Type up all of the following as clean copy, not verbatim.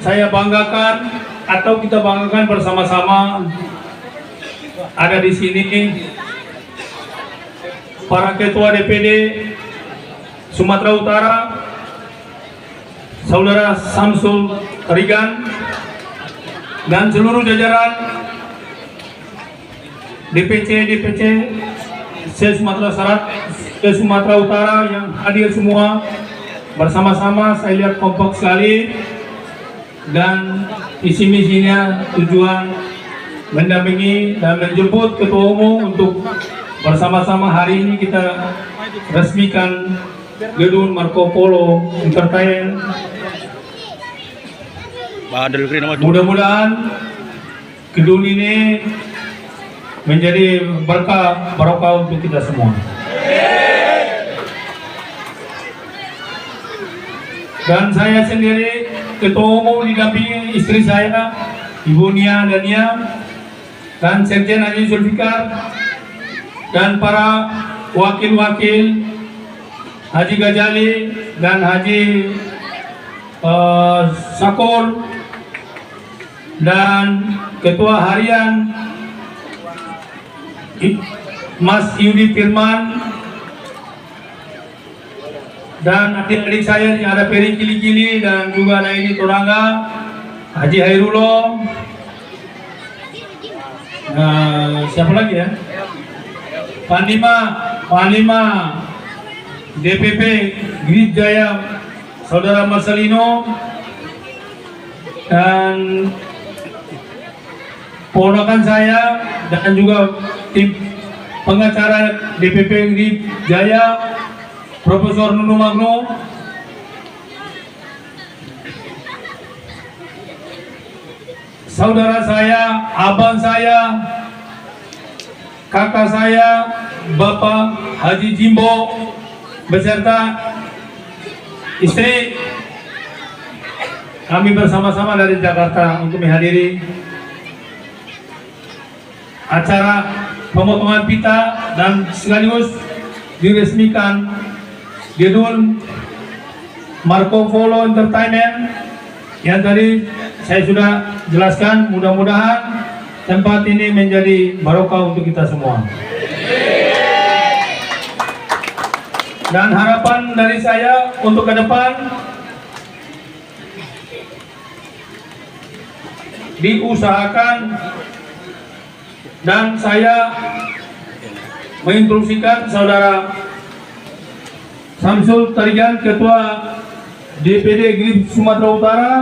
saya banggakan atau kita banggakan bersama-sama ada di sini para ketua DPD Sumatera Utara, Saudara Samsul Tarigan dan seluruh jajaran DPC Sumatera Utara yang hadir semua bersama-sama. Saya lihat kompak sekali dan visi misinya tujuan mendampingi dan menjemput Ketua Umum untuk bersama-sama hari ini kita resmikan gedung Marco Polo Entertain. Mudah-mudahan gedung ini menjadi berkah barokah untuk kita semua. Dan saya sendiri Ketua Umum didampingi istri saya, Ibu Nia Dania, dan Sekjen Haji Zulfikar, dan para wakil-wakil Haji Gajali dan Haji Sakor, dan Ketua Harian Mas Yudi Firman, dan adik-adik saya yang ada Peri Kili-Kili, dan juga ada ini Turangga Haji Hairullah, siapa lagi ya, Panglima DPP Grid Jaya Saudara Marcelino, dan ponakan saya dan juga tim pengacara DPP Grid Jaya Profesor Nunu Magno, saudara saya, abang saya, kakak saya, Bapak Haji Jimbo beserta istri. Kami bersama-sama dari Jakarta untuk menghadiri acara pemotongan pita dan sekaligus diresmikan gedung Marco Polo Entertainment yang tadi saya sudah jelaskan. Mudah-mudahan tempat ini menjadi barokah untuk kita semua. Dan harapan dari saya untuk ke depan diusahakan, dan saya menginstruksikan Saudara Samsul Tarigan, Ketua DPD Grid Sumatera Utara,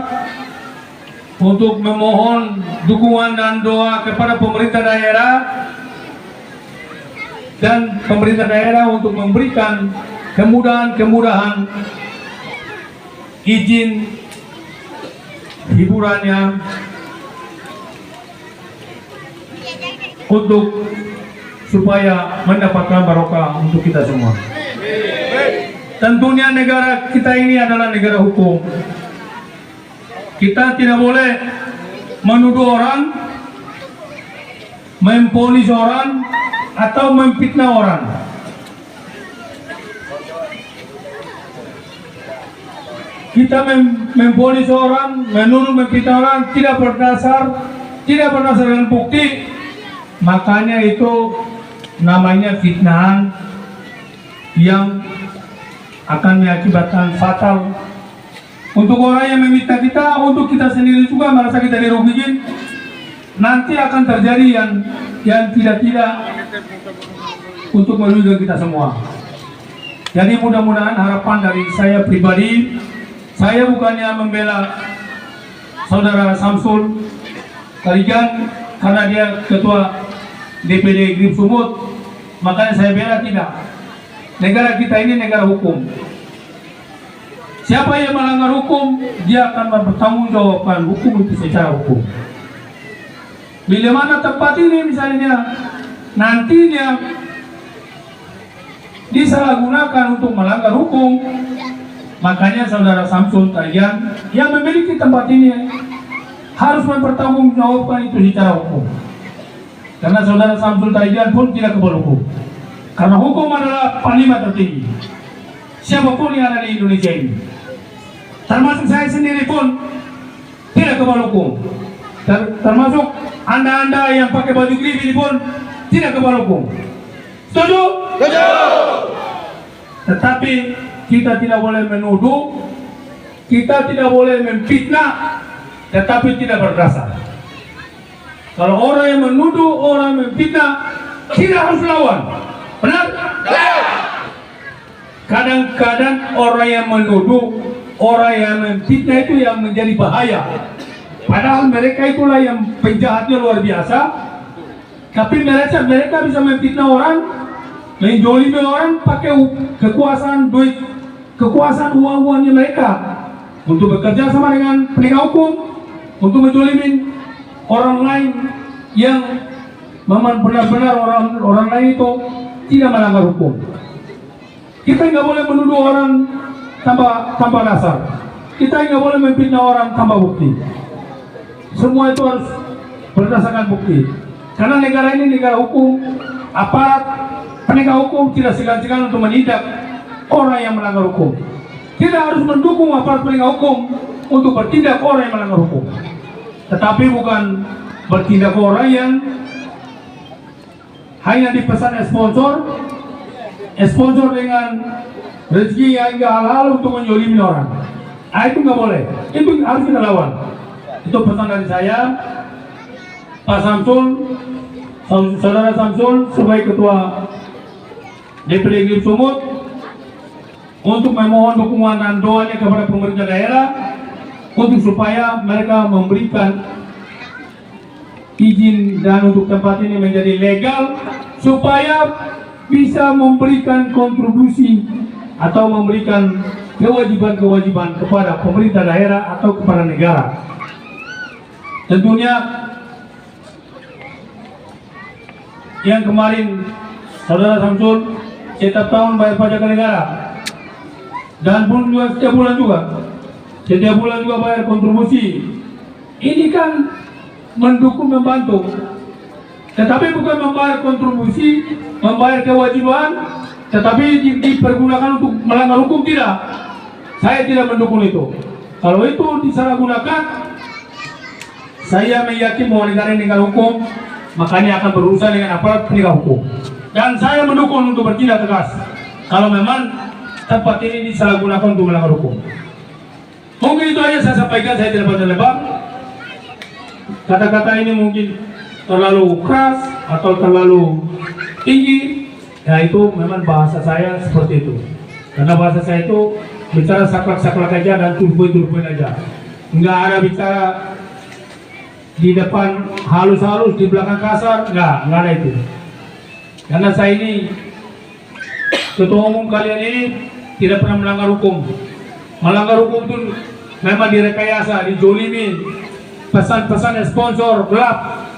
untuk memohon dukungan dan doa kepada pemerintah daerah dan pemerintah daerah untuk memberikan kemudahan izin hiburannya untuk supaya mendapatkan barokah untuk kita semua. Tentunya negara kita ini adalah negara hukum. Kita tidak boleh menuduh orang, memvonis orang, atau memfitnah orang. Kita memvonis orang, menuduh, memfitnah orang tidak berdasarkan bukti, makanya itu namanya fitnahan yang akan mengakibatkan fatal untuk orang yang meminta kita, untuk kita sendiri juga merasa kita dirugikan. Nanti akan terjadi yang tidak untuk merugikan kita semua. Jadi mudah-mudahan harapan dari saya pribadi, saya bukannya membela Saudara Samsul Tarigan karena dia Ketua DPD Grid Sumut, makanya saya bela, tidak. Negara kita ini negara hukum. Siapa yang melanggar hukum, dia akan bertanggungjawabkan hukum itu secara hukum. Bila mana tempat ini misalnya nantinya disalahgunakan untuk melanggar hukum, makanya Saudara Samsul Tarigan yang memiliki tempat ini harus mempertanggungjawabkan itu secara hukum. Karena Saudara Samsul Tarigan pun tidak kebal hukum. Karena hukum adalah panglima tertinggi. Siapapun yang ada di Indonesia ini, termasuk saya sendiri pun, kebal hukum. Termasuk anda-anda yang pakai baju grip ini pun tidak kebal hukum. Setuju? Setuju. Tetapi kita tidak boleh menuduh, kita tidak boleh memfitnah, tetapi tidak berdasar. Kalau orang yang menuduh, orang yang memfitnah, tidak harus lawan. Benar? Kadang-kadang orang yang menuduh, orang yang memfitnah itu yang menjadi bahaya. Padahal mereka itulah yang penjahatnya luar biasa. Tapi mereka bisa memfitnah orang, menjolimi orang pakai kekuasaan duit, kekuasaan uang-uangnya mereka untuk bekerja sama dengan penegak hukum, untuk menjolimi orang lain yang memang benar-benar orang lain itu tidak melanggar hukum. Kita nggak boleh menuduh orang tanpa dasar. Kita nggak boleh memfitnah orang tanpa bukti. Semua itu harus berdasarkan bukti. Karena negara ini negara hukum, aparat penegak hukum tidak segan-segan untuk menindak orang yang melanggar hukum. Kita harus mendukung aparat penegak hukum untuk bertindak orang yang melanggar hukum. Tetapi bukan bertindak orang yang hanya dipesan sponsor dengan rezeki yang halal untuk menyolimi orang. Itu nggak boleh. Itu harus kita lawan. Itu pesan dari saya, Pak Samsul, Saudara Samsul sebagai Ketua DPD Grip Sumut, untuk memohon dukungan dan doanya kepada pemerintah daerah untuk supaya mereka memberikan izin dan untuk tempat ini menjadi legal, supaya bisa memberikan kontribusi atau memberikan kewajiban-kewajiban kepada pemerintah daerah atau kepada negara. Tentunya yang kemarin Saudara Samsul setiap tahun bayar pajak ke negara, dan pun juga setiap bulan juga bayar kontribusi. Ini kan mendukung, membantu, tetapi bukan membayar kontribusi, membayar kewajiban, tetapi dipergunakan untuk melanggar hukum, tidak. Saya tidak mendukung itu. Kalau itu disalahgunakan, saya meyakini bahwa negara ini negara hukum, makanya akan berurusan dengan aparat penegak hukum. Dan saya mendukung untuk bertindak tegas kalau memang tempat ini disalahgunakan untuk melanggar hukum. Mungkin itu aja saya sampaikan, saya tidak panjang-lebar. Kata-kata ini mungkin terlalu keras atau terlalu tinggi, ya itu memang bahasa saya seperti itu. Karena bahasa saya itu bicara saklak-saklak aja dan turbuin aja. Enggak ada bicara di depan halus-halus, di belakang kasar, enggak ada itu. Karena saya ini ketua umum kalian ini tidak pernah melanggar hukum. Melanggar hukum itu memang direkayasa, dijolimi, pesan-pesan sponsor gelap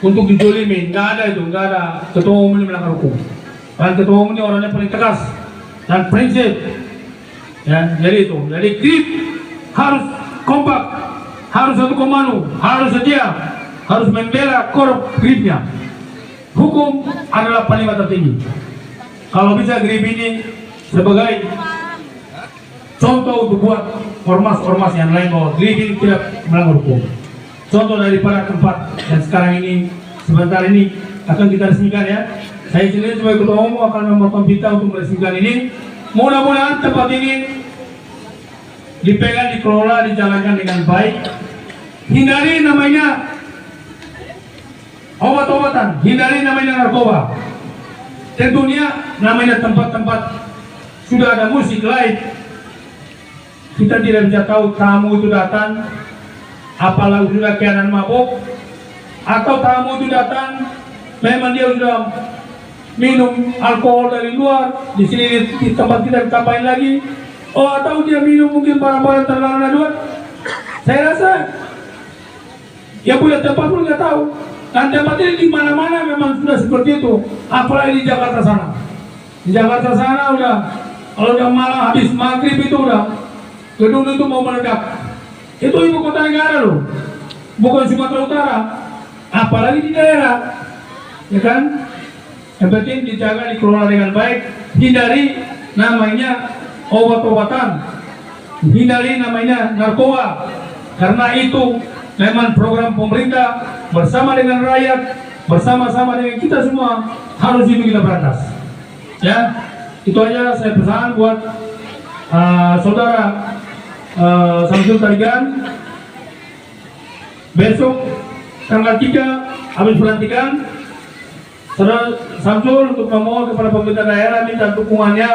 untuk dijolimi. Enggak ada itu, enggak ada ketua umum ini melanggar hukum. Dan ketua umum ini orangnya paling tegas dan prinsip. Ya, jadi itu. Jadi Grip harus kompak, harus satu komando, harus setia, harus membela korup Gripnya. Hukum adalah paling tertinggi. Kalau bisa Grip ini sebagai contoh untuk buat ormas-ormas yang lain bahwa Grip ini tidak melanggar hukum. Contoh daripada tempat yang sekarang ini, sebentar ini akan kita resmikan ya. Saya sendiri sebagai ketua umum akan memotong pita untuk meresmikan ini. Mudah-mudahan tempat ini dipegang, dikelola, dijalankan dengan baik. Hindari namanya obat-obatan, hindari namanya narkoba. Tentunya namanya tempat-tempat sudah ada musik live, kita tidak bisa tahu tamu itu datang apalagi sudah keadaan mabuk, atau tamu itu datang memang dia sudah minum alkohol dari luar, di sini di tempat kita ditampain lagi. Oh, atau dia minum mungkin barang-barang terlarang luar. Saya rasa ya punya tempat pun nggak tahu. Dan tempat ini di mana-mana memang sudah seperti itu. Apalagi di Jakarta sana. Di Jakarta sana udah, kalau udah malam habis maghrib itu udah gedung itu mau meledak. Itu ibu kota negara loh, bukan Sumatera Utara. Apalagi di daerah, ya kan? Yang penting dijaga, dikelola dengan baik. Hindari namanya obat-obatan, hindari namanya narkoba, Karena itu memang program pemerintah bersama dengan rakyat, bersama-sama dengan kita semua harus itu kita berantas. Ya, itu aja saya pesan buat saudara Samsul Tarigan. Besok tanggal 3 habis pelantikan, saudara Samsul untuk memohon kepada pemerintah daerah minta dukungannya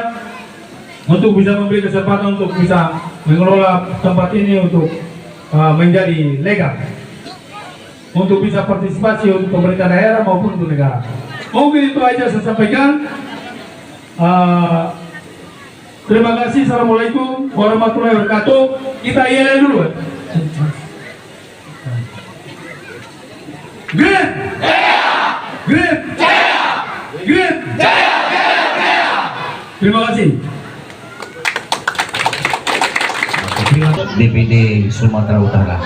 untuk bisa memberi kesempatan untuk bisa mengelola tempat ini untuk menjadi legal, untuk bisa partisipasi untuk pemerintah daerah maupun untuk negara. Mungkin itu aja saya sampaikan. Terima kasih. Assalamualaikum warahmatullahi wabarakatuh. Kita yel dulu. Grip! Grip! Grip! Terima kasih. DPD Sumatera Utara.